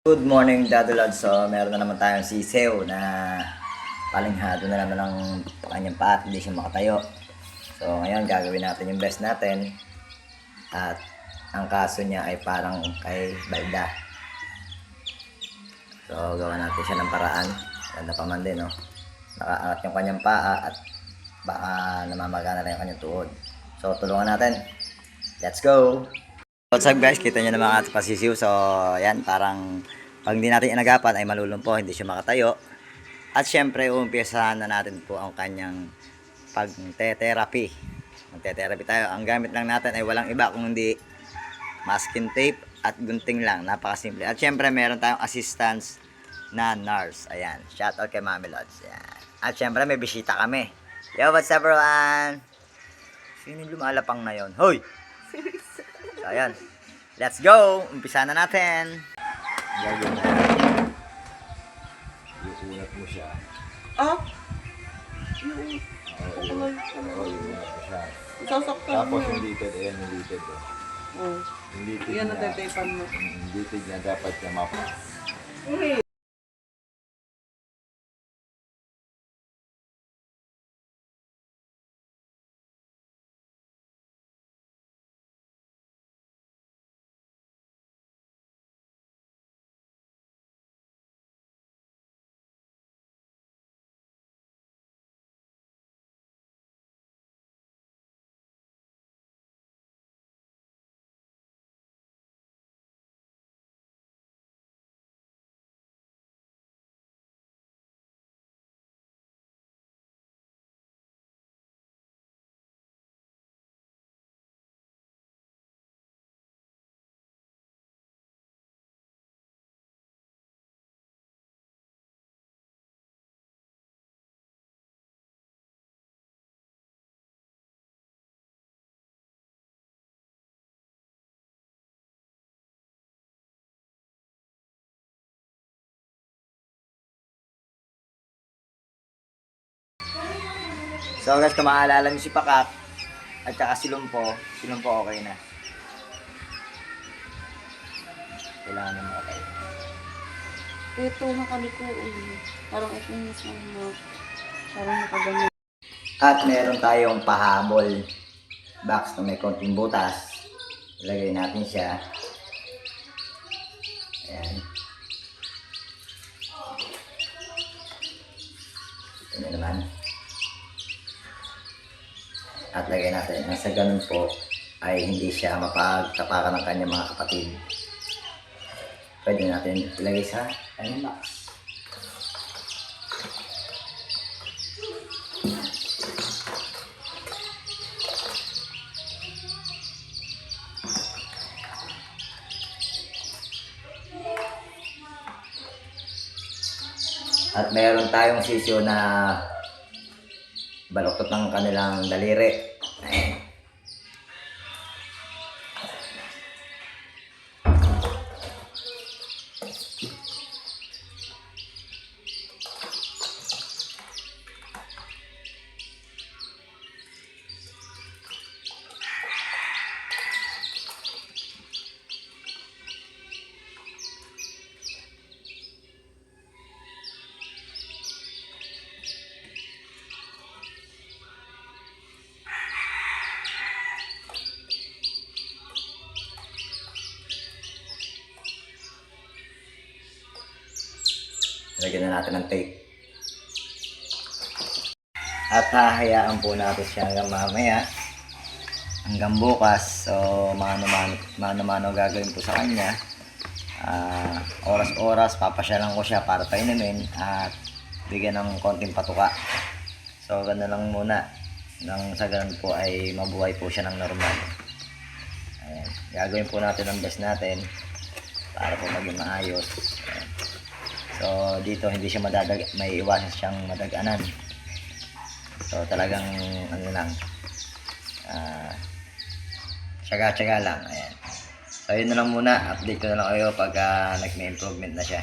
Good morning, Daddy Lord. So, meron na naman tayong sisew na palinghado na naman ng kanyang paat, hindi siya makatayo. So, ngayon gagawin natin yung best natin. At ang kaso niya ay parang kay Balda. So, gawa natin siya ng paraan. Ganda pa man din, no? Nakaangat yung kanyang paa at baka namamagana na yung kanyang tuhod. So, tulungan natin. Let's go! What's up guys, kita nyo naman ating pasisiw. So yan, parang pag hindi natin inagapan ay malulumpo, hindi siya makatayo. At syempre umpisahan na natin po ang kanyang pag-therapy. Magte-therapy tayo. Ang gamit lang natin ay walang iba kung hindi masking tape at gunting lang. Napakasimple. At syempre meron tayong assistance na nurse. Ayan, shout out kay Mami Lods. Ayan. At syempre may bisita kami. Yo, what's up everyone? Sino yung lumalapang na yun? Hoy! So, ayan. Let's go! Umpisa na natin. Gagawin mo. Iuunat mo siya. Ah? Iuunat mo siya. Sasaktan Tapos mo. yung litid, ayan yung litid. Oh. Yung litid Yan na, natataypan mo. yung litid na dapat niya mapa. So guys, kung maalala niyo si Pakak at saka si Lumpo okay na. Kailangan niya makatayo. Ito nakaliko. Parang ito yung isang parang nakaganyan. At meron tayong pahabol box na may konting butas. Ilagay natin siya. Ayan. Ito na naman. At lagay natin. Nasa ganun po ay hindi siya mapagtapakan ng kanyang mga kapatid. Pwede natin ilagay sa iron box. At meron tayong sisyo na baluktot ng kanilang daliri. Ayan. Lagyan na natin ng tape. At hahayaan po natin siya hanggang mamaya. Hanggang bukas. So, mano-mano gagawin po sa kanya. Oras-oras, papasyalan ko siya para painumin at bigyan ng konting patuka. So, ganda lang muna. Nang sa ganun po ay mabuhay po siya ng normal. Ayan. Gagawin po natin ang best natin para po maging maayos. Ayan. So dito hindi siya may iwasan siyang madaganan. So talagang ano lang, tsaga-tsaga lang. Ayan. So yun na lang muna, update ko na lang kayo pag nag-improvement na siya.